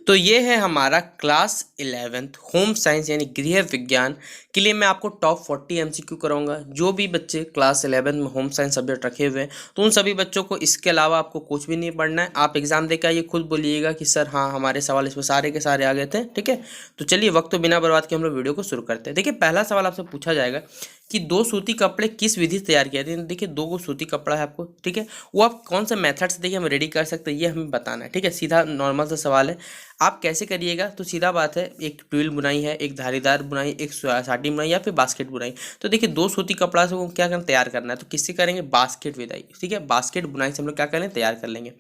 तो ये है हमारा क्लास 11th होम साइंस यानी गृह विज्ञान के लिए मैं आपको टॉप 40 एमसीक्यू कराऊंगा। जो भी बच्चे क्लास 11 में होम साइंस सब्जेक्ट रखे हुए हैं तो उन सभी बच्चों को इसके अलावा आपको कुछ भी नहीं पढ़ना है। आप एग्जाम देकर आइए, खुद बोलिएगा कि सर हाँ हमारे सवाल इसमें सारे के सारे आ गए थे। ठीक है, तो चलिए वक्त तो बिना बर्बाद के हम लोग वीडियो को शुरू करते हैं। देखिए पहला सवाल आपसे पूछा जाएगा कि दो सूती कपड़े किस विधि से तैयार किए थे। देखिए दो को सूती कपड़ा है आपको, ठीक है, वो आप कौन सा मेथड से देखिए हम रेडी कर सकते हैं ये हमें बताना है। ठीक है, सीधा नॉर्मल सा सवाल है। आप कैसे करिएगा तो सीधा बात है, एक ट्विल बुनाई है, एक धारीदार बुनाई, एक साटी बुनाई या फिर बास्केट बुनाई। तो देखिए दो सूती कपड़ा से वो क्या करना तैयार करना है, तो किससे करेंगे, बास्केट विदाई। ठीक है, बास्केट बुनाई से हम लोग क्या करें तैयार कर लेंगे।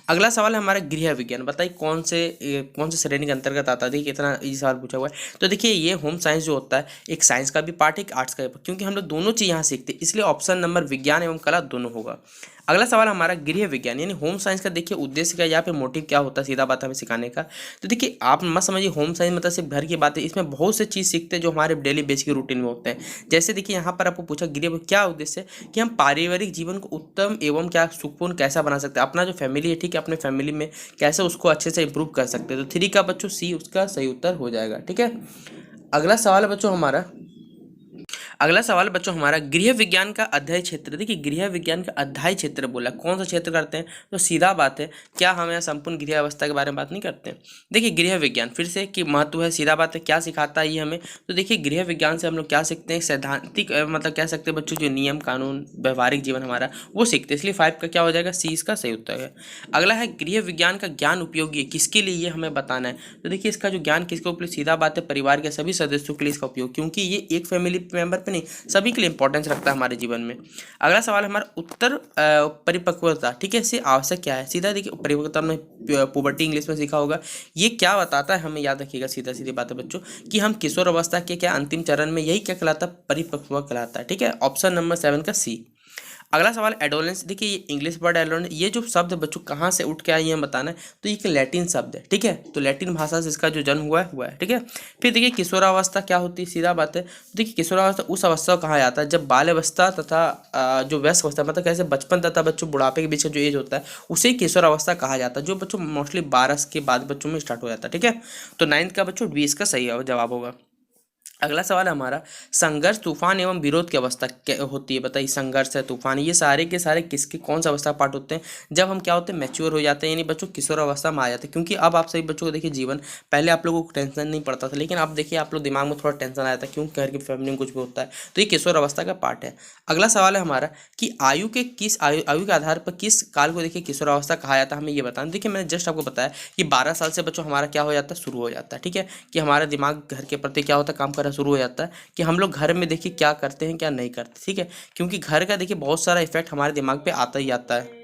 अगला सवाल है हमारा गृह विज्ञान। बताइए कौन से श्रेणी के अंतर्गत आता है। देखिए कितना इजी सवाल पूछा हुआ है। तो देखिए ये होम साइंस जो होता है एक साइंस का भी पार्ट है, एक आर्ट्स का भी, क्योंकि हम लोग दोनों चीज़ यहाँ सीखते हैं, इसलिए ऑप्शन नंबर विज्ञान एवं कला दोनों होगा। अगला सवाल हमारा गृह विज्ञान यानी होम साइंस का। देखिए उद्देश्य क्या, यहाँ पे मोटिव क्या होता है, सीधा बात हमें सिखाने का। तो देखिए आप मत समझिए होम साइंस मतलब सिर्फ घर की बात है, इसमें बहुत से चीज़ सीखते हैं जो हमारे डेली बेसिक रूटीन में होते हैं। जैसे देखिए यहाँ पर आपको पूछा गृह क्या उद्देश्य है कि हम पारिवारिक जीवन को उत्तम एवं क्या सुकून कैसा बना सकते हैं, अपना जो फैमिली है, ठीक है, अपने फैमिली में कैसे उसको अच्छे से इंप्रूव कर सकते हैं। तो 3 का बच्चों सी उसका सही उत्तर हो जाएगा। ठीक है, अगला सवाल है बच्चों हमारा गृह विज्ञान का अध्ययन क्षेत्र। देखिए गृह विज्ञान का अध्ययन क्षेत्र बोला, कौन सा क्षेत्र करते हैं, तो सीधा बात है क्या हम यहाँ संपूर्ण गृह अवस्था के बारे में बात नहीं करते हैं। देखिए गृह विज्ञान फिर से कि महत्व है, सीधा बात है क्या सिखाता है ये हमें। तो देखिए गृह विज्ञान से हम लोग क्या सीखते हैं, सैद्धांतिक मतलब कह सकते हैं बच्चों जो नियम कानून व्यवहारिक जीवन हमारा वो सीखते हैं, इसलिए 5 का क्या हो जाएगा, सी इसका सही उत्तर है। अगला है गृह विज्ञान का ज्ञान उपयोगी है किसके लिए ये हमें बताना है। तो देखिए इसका जो ज्ञान किसके उपयोग, सीधा बात है परिवार के सभी सदस्यों के लिए इसका उपयोग, क्योंकि ये एक फैमिली मेंबर पे नहीं सभी के लिए इंपॉर्टेंस रखता है हमारे जीवन में। अगला सवाल हमारा उत्तर परिपक्वता। ठीक है, इससे आवश्यक क्या है, सीधा देखिए परिपक्वता में पुबर्टी इंग्लिश में सीखा होगा। ये क्या बताता है हमें याद रखिएगा, सीधा सीधी बात है बच्चों कि हम किशोर अवस्था के क्या अंतिम चरण में, यही क्या कहलाता है, परिपक्व कहलाता है। ठीक है, ऑप्शन नंबर 7 का सी। अगला सवाल एडोलेंस। देखिए ये इंग्लिश वर्ड एडोलेंस, ये जो शब्द है बच्चों कहाँ से उठ के आए ये बताना है। तो ये एक लैटिन शब्द है, ठीक है, तो लैटिन भाषा से इसका जो जन्म हुआ है। ठीक है, फिर देखिए किशोरावस्था क्या होती है, सीधा बात है। देखिए किशोरावस्था उस अवस्था को कहा जाता है जब बाल अवस्था तथा जो वयस्क अवस्था मतलब कैसे बचपन तथा बच्चों बुढ़ापे के बीच का जो एज होता है उसे किशोरावस्था कहा जाता है, जो बच्चों मोस्टली 12 के बाद बच्चों में स्टार्ट हो जाता है। ठीक है, तो 9 का बच्चों 20 का सही जवाब होगा। अगला सवाल है हमारा संघर्ष तूफान एवं विरोध की अवस्था क्या होती है। बताइए संघर्ष है तूफान ये सारे के सारे किसके कौन सा अवस्था पार्ट होते हैं, जब हम क्या होते हैं मैच्योर हो जाते हैं, यानी बच्चों किशोर अवस्था में आ जाते हैं। क्योंकि अब आप सभी बच्चों को देखिए जीवन पहले आप लोगों को टेंशन नहीं पड़ता था, लेकिन अब देखिए आप लोग दिमाग में थोड़ा टेंशन आया था, क्यों घर की फैमिली में कुछ भी होता है, तो ये किशोर अवस्था का पार्ट है। अगला सवाल है हमारा कि आयु के आधार पर किस काल को देखिए किशोर अवस्था कहा जाता है, हमें ये बताना। देखिए मैंने जस्ट आपको बताया कि 12 साल से बच्चों हमारा क्या हो जाता है, शुरू हो जाता है। ठीक है, कि हमारा दिमाग घर के प्रति क्या होता है, काम करना शुरू हो जाता है, कि हम लोग घर में देखिए क्या करते हैं क्या नहीं करते। ठीक है, क्योंकि घर का देखिए बहुत सारा इफेक्ट हमारे दिमाग पे आता ही आता है।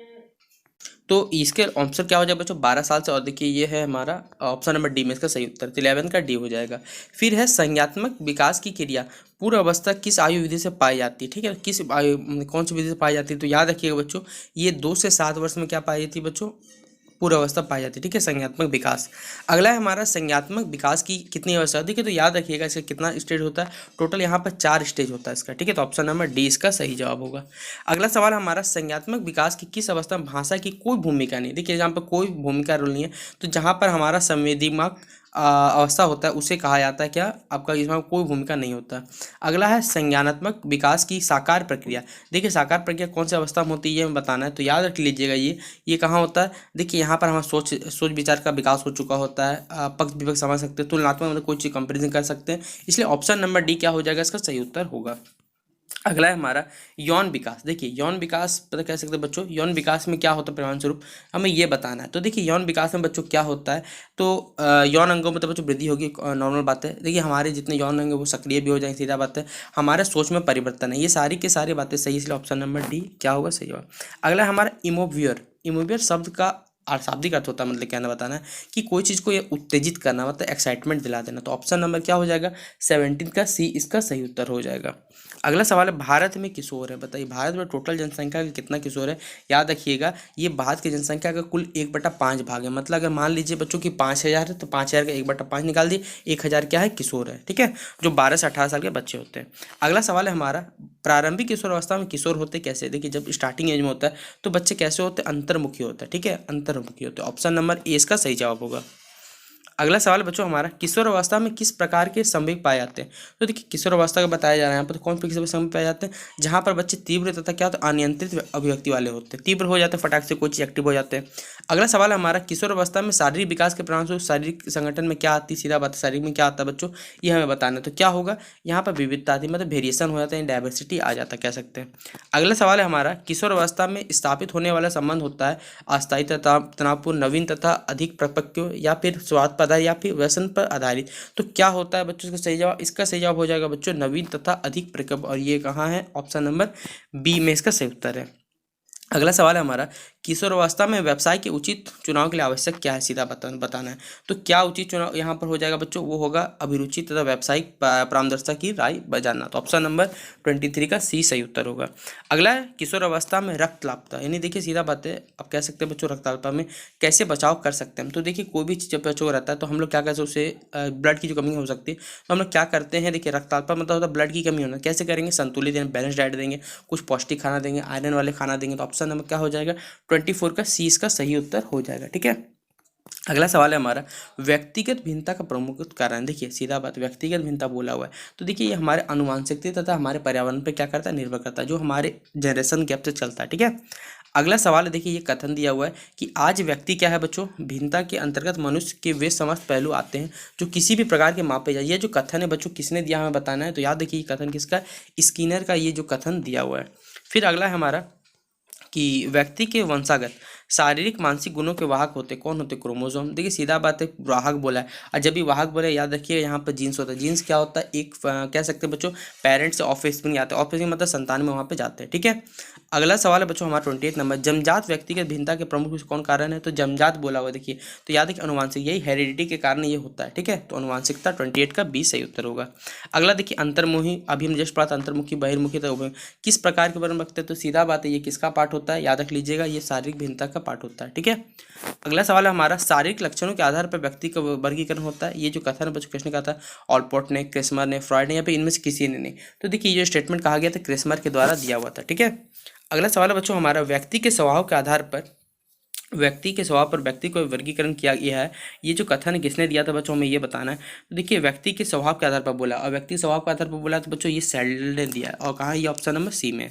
तो इसके आंसर क्या हो जाएगा बच्चों 12 साल से, और देखिए ये है हमारा ऑप्शन नंबर डी में इसका सही उत्तर, 11 का डी हो जाएगा। फिर है संज्ञात्मक विकास की क्रिया पूर्व अवस्था किस आयु विधि से पाई जाती है। ठीक है, किस आयु कौन सी विधि से पाई जाती है, तो याद रखिएगा बच्चों ये 2 से 7 वर्ष में क्या पाई जाती है बच्चों, पूर्व अवस्था पाई जाती है। ठीक है, संज्ञात्मक विकास। अगला है हमारा संज्ञात्मक विकास की कितनी अवस्था होती है, तो याद रखिएगा इसका कितना स्टेज होता है, टोटल यहाँ पर 4 स्टेज होता है इसका। ठीक है, तो ऑप्शन नंबर डी इसका सही जवाब होगा। अगला सवाल हमारा संज्ञात्मक विकास की किस अवस्था में भाषा की कोई भूमिका नहीं। देखिए यहाँ पर कोई भूमिका रोल नहीं है, तो जहाँ पर हमारा संवेदीमक अवस्था होता है उसे कहा जाता है क्या, आपका इसमें कोई भूमिका नहीं होता। अगला है संज्ञानात्मक विकास की साकार प्रक्रिया। देखिए साकार प्रक्रिया कौन सी अवस्था में होती है ये हमें बताना है, तो याद रख लीजिएगा ये कहाँ होता है। देखिए यहाँ पर हमारा सोच विचार का विकास हो चुका होता है, पक्ष विपक्ष समझ सकते हैं, तुलनात्मक मतलब कोई चीज़ कंपेरिजन कर सकते हैं, इसलिए ऑप्शन नंबर डी क्या हो जाएगा, इसका सही उत्तर होगा। अगला है हमारा यौन विकास। देखिए यौन विकास पता कह सकते हैं बच्चों, यौन विकास में क्या होता है परिणाम स्वरूप हमें ये बताना है। तो देखिए यौन विकास में बच्चों क्या होता है, तो यौन अंगों में तो बच्चों वृद्धि होगी, नॉर्मल बात है। देखिए हमारे जितने यौन अंग है वो सक्रिय भी हो जाएंगे, सीधा बात है। हमारे सोच में परिवर्तन है, ये सारी के सारी बातें सही, इसलिए ऑप्शन नंबर डी क्या होगा सही जवाब। अगला है हमारा इमोवियर शब्द का शाब्दिक अर्थ होता है, मतलब कहना बताना है कि कोई चीज़ को ये उत्तेजित करना मतलब एक्साइटमेंट दिला देना, तो ऑप्शन नंबर क्या हो जाएगा 17 का सी इसका सही उत्तर हो जाएगा। अगला सवाल है भारत में किशोर है। बताइए भारत में टोटल जनसंख्या का कितना किशोर है, याद रखिएगा ये भारत की जनसंख्या का कुल 1/5 भाग है। मतलब अगर मान लीजिए बच्चों की 5000 है तो 5000 का 1/5 निकाल दिए, 1000 क्या है किशोर है। ठीक है, जो 12 से 18 साल के बच्चे होते हैं। अगला सवाल है हमारा प्रारंभिक किशोर अवस्था में किशोर होते कैसे। देखिए जब स्टार्टिंग एज में होता है तो बच्चे कैसे होते हैं, अंतर्मुखी होता है। ठीक है, अंतर्मुखी होते हैं, ऑप्शन नंबर ए इसका सही जवाब होगा। अगला सवाल बच्चों हमारा, किशोर अवस्था में किस प्रकार के संवेग पाए जाते हैं? तो देखिए किशोर अवस्था का बताया जा रहा है यहाँ पर, तो कौन से किस संवेग पाए जाते हैं? जहाँ पर बच्चे तीव्र तथा क्या होता है, अनियंत्रित अभिव्यक्ति वाले होते हैं, तीव्र हो जाते हैं, फटाक से कोई चीज एक्टिव हो जाते हैं। अगला सवाल हमारा, किशोर अवस्था में शारीरिक विकास के परिणामस्वरूप शारीरिक संगठन में क्या आती है? सीधा बात है, शरीर में क्या आता है बच्चों, ये हमें बताना है। तो क्या होगा यहाँ पर? विविधता आती है, मतलब वेरिएशन हो जाता है, डाइवर्सिटी आ जाता है, कह सकते हैं। अगला सवाल है हमारा, किशोर अवस्था में स्थापित होने वाला संबंध होता है अस्थायी तथा तनावपूर्ण, नवीन तथा अधिक परिपक्व, या फिर स्वाद पदार्थ, या फिर व्यसन पर आधारित। तो क्या होता है बच्चों? इसका सही जवाब हो जाएगा बच्चों नवीन तथा अधिक परिपक्व, और ये कहाँ है? ऑप्शन नंबर बी में इसका सही उत्तर है। अगला सवाल है हमारा, किशोर अवस्था में व्यवसाय के उचित चुनाव के लिए आवश्यक क्या है? सीधा बताना है। तो क्या उचित चुनाव यहाँ पर हो जाएगा बच्चों? वो होगा अभिरुचि तथा व्यावसायिक परामर्शदाता की राय बजाना। तो ऑप्शन नंबर 23 का सी सही उत्तर होगा। अगला है, किशोर अवस्था में रक्तलापता, यानी देखिए सीधा बात है, आप कह सकते हैं बच्चों रक्तलापता में कैसे बचाव कर सकते हैं? तो देखिए कोई भी चीज जब बच्चों रहता है तो हम लोग क्या कहते हैं, उससे ब्लड की जो कमी हो सकती है, तो हम लोग क्या करते हैं? देखिए रक्तलापता मतलब होता है ब्लड की कमी होना, कैसे करेंगे? संतुलित बैलेंस डाइट देंगे, कुछ पौष्टिक खाना देंगे, आयरन वाले खाना देंगे। तो ऑप्शन नंबर क्या हो जाएगा? 24 का सी इसका सही उत्तर हो जाएगा। ठीक है, अगला सवाल है हमारा, व्यक्तिगत भिन्नता का प्रमुख कारण। देखिए सीधा बात, व्यक्तिगत भिन्नता बोला हुआ है, तो देखिए ये हमारे अनुवांशिकता तथा हमारे पर्यावरण पर क्या करता है? निर्भर करता है, जो हमारे जनरेशन गैप से चलता है। ठीक है, अगला सवाल है, देखिए ये कथन दिया हुआ है कि आज व्यक्ति क्या है बच्चों? भिन्नता के अंतर्गत मनुष्य के वे समस्त पहलू आते हैं जो किसी भी प्रकार के मापे जाए। ये जो कथन है बच्चों किसने दिया हमें बताना है, तो याद देखिए ये कथन किसका? स्किनर का ये जो कथन दिया हुआ है। फिर अगला है हमारा कि व्यक्ति के वंशागत शारीरिक मानसिक गुणों के वाहक होते कौन होते? क्रोमोसोम। देखिए सीधा बात है, वाहक बोला है, और जब भी वाहक बोले याद रखिए यहाँ पर जीन्स होता है। जीन्स क्या होता है? एक कह सकते हैं बच्चों पेरेंट्स से ऑफस्प्रिंग आते हैं, ऑफस्प्रिंग मतलब संतान में वहाँ पे जाते हैं। ठीक है, अगला सवाल है बच्चों हमारा 28 नंबर, जन्मजात व्यक्तिगत भिन्नता के प्रमुख कौन कारण है? तो जन्मजात बोला हुआ देखिए, तो याद है अनुवांशिक, यही हेरिडिटी के कारण ये होता है। ठीक है, तो अनुवांशिकता 28 का 20 सही उत्तर होगा। अगला देखिए अंतर्मुही, अभी हम जस्ट पढ़ा था अंतर्मुखी बहिर्मुखी किस प्रकार के वर्णन रखते हैं? तो सीधा बात है ये किसका पार्ट होता है? याद रख लीजिएगा ये शारीरिक भिन्नता का पार्ट होता है। ठीक है, अगला सवाल है हमारा, शारीरिक लक्षणों के आधार पर व्यक्ति का वर्गीकरण होता है। ये जो कथन है बच्चों किसने कहा था? ऑलपोर्ट ने, क्रेस्मर ने, फ्रॉइड ने, या फिर इनमें से किसी ने नहीं। तो देखिए ये जो स्टेटमेंट कहा गया था क्रेस्मर के द्वारा दिया हुआ था। ठीक है, अगला सवाल है बच्चों हमारा, व्यक्ति के स्वभाव के आधार पर व्यक्ति को वर्गीकरण किया गया है। ये जो कथन किसने दिया था बच्चों, हमें ये बताना है। तो देखिए व्यक्ति के स्वभाव के आधार पर बोला, और व्यक्ति स्वभाव के आधार पर बोला तो बच्चों ये सेल्डन ने दिया है, और कहाँ? ये ऑप्शन नंबर सी में।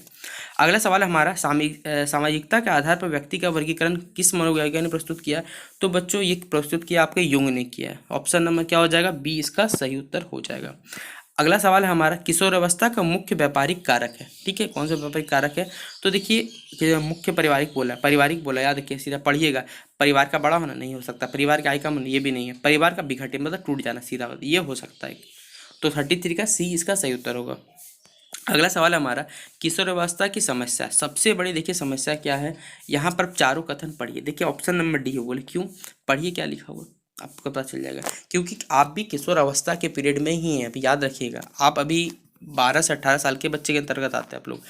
अगला सवाल है हमारा, सामाजिकता के आधार पर व्यक्ति का वर्गीकरण किस मनोवैज्ञानिक ने प्रस्तुत किया? तो बच्चों ये प्रस्तुत किया आपके युंग ने किया है। ऑप्शन नंबर क्या हो जाएगा? बी इसका सही उत्तर हो जाएगा। अगला सवाल है हमारा, किशोर अवस्था का मुख्य व्यापारिक कारक है। ठीक है, कौन सा व्यापारिक कारक है? तो देखिए मुख्य पारिवारिक बोला, याद रखिए, सीधा पढ़िएगा। परिवार का बड़ा होना नहीं हो सकता, परिवार का आय कम होना ये भी नहीं है, परिवार का बिखटे मतलब टूट जाना, सीधा ये हो सकता है। तो 33 का सी इसका सही उत्तर होगा। अगला सवाल है हमारा, किशोर अवस्था की समस्या, सबसे बड़ी देखिए समस्या क्या है? यहाँ पर चारों कथन पढ़िए। देखिए ऑप्शन नंबर डी हो, बोले क्यों? पढ़िए क्या लिखा हुआ, आपको पता चल जाएगा, क्योंकि आप भी किशोर अवस्था के पीरियड में ही हैं। अभी याद रखिएगा, आप अभी 12 से 18 साल के बच्चे के अंतर्गत आते हैं आप लोग।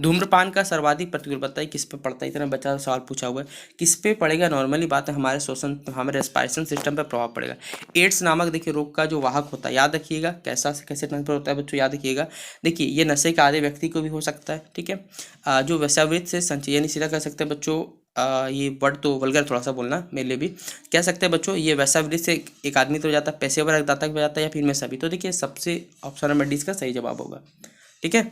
धूम्रपान का सर्वाधिक प्रतिकूल बताइए किस पे पड़ता है? इतना बच्चा सवाल पूछा हुआ है, किस पे पड़ेगा? नॉर्मली बात है हमारे श्वसन, हमारे रेस्पिरेशन सिस्टम पर प्रभाव पड़ेगा। एड्स नामक देखिए रोग का जो वाहक होता है, याद रखिएगा कैसा से कैसे ट्रांसफर होता है बच्चों, याद रखिएगा। देखिए ये नशे के आधे व्यक्ति को भी हो सकता है। ठीक है, जो वेश्यावृत्ति से संचय, यानी सीधा कह सकते हैं बच्चों, ये वर्ड तो वल्गर थोड़ा सा बोलना मेरे लिए भी, कह सकते हैं बच्चों ये वेश्यावृत्ति से एक आदमी तो हो जाता है, पेशेवर रक्तदाता हो जाता है, या फिर इनमें सभी। तो देखिए सबसे ऑप्शन नंबर डी इसका सही जवाब होगा। ठीक है,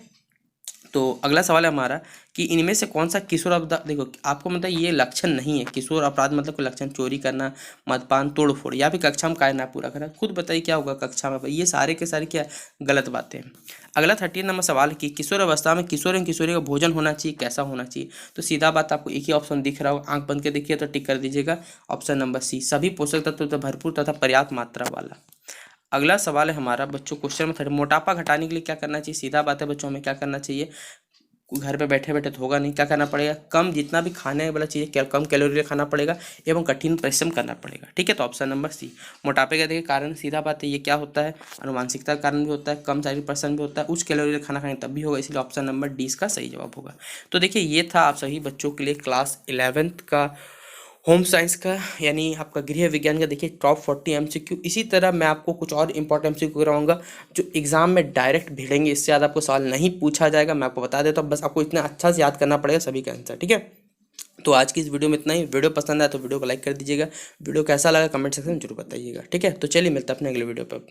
तो अगला सवाल है हमारा कि इनमें से कौन सा किशोर अपराध, देखो आपको मतलब ये लक्षण नहीं है, किशोर अपराध मतलब कोई लक्षण, चोरी करना, मदपान, तोड़फोड़, या फिर कक्षा में कार्य ना पूरा करना। खुद बताइए क्या होगा कक्षा में? ये सारे के सारे क्या गलत बातें हैं। अगला 13 नंबर सवाल कि किशोर अवस्था में किशोर एवं किशोरी का भोजन होना चाहिए, कैसा होना चाहिए? तो सीधा बात, आपको एक ही ऑप्शन दिख रहा हो, आंख बंद के देखिए तो टिक कर दीजिएगा, ऑप्शन नंबर सी, सभी पोषक तत्व भरपूर तथा पर्याप्त मात्रा वाला। अगला सवाल है हमारा बच्चों क्वेश्चन में 30, मोटापा घटाने के लिए क्या करना चाहिए? सीधा बात है बच्चों, हमें क्या करना चाहिए? घर पे बैठे बैठे तो होगा नहीं, क्या करना पड़ेगा? कम, जितना भी खाने वाला चीज़ कम कैलोरी खाना पड़ेगा एवं कठिन परिश्रम करना पड़ेगा। ठीक है, तो ऑप्शन नंबर सी। मोटापे का देखिए कारण सीधा बात है, ये क्या होता है? अनुवांशिकता का कारण भी होता है, कम शारीरिक परिश्रम भी होता है, उच्च कैलोरी खाना खाने तब भी होगा, इसलिए ऑप्शन नंबर डी इसका सही जवाब होगा। तो देखिए ये था आप सभी बच्चों के लिए क्लास 11th का होम साइंस का, यानी आपका गृह विज्ञान का देखिए टॉप 40 MCQ। इसी तरह मैं आपको कुछ और इंपॉर्टेंट MCQ कराऊंगा जो एग्जाम में डायरेक्ट भिड़ेंगे, इससे ज़्यादा आपको सवाल नहीं पूछा जाएगा, मैं आपको बता देता हूँ। बस आपको इतना अच्छा से याद करना पड़ेगा सभी का आंसर। ठीक है, तो आज की इस वीडियो में इतना ही। वीडियो पसंद आया तो वीडियो को लाइक कर दीजिएगा। वीडियो कैसा लगा कमेंट सेक्शन में जरूर बताइएगा। ठीक है, तो चलिए मिलते हैं अपने अगले वीडियो पर।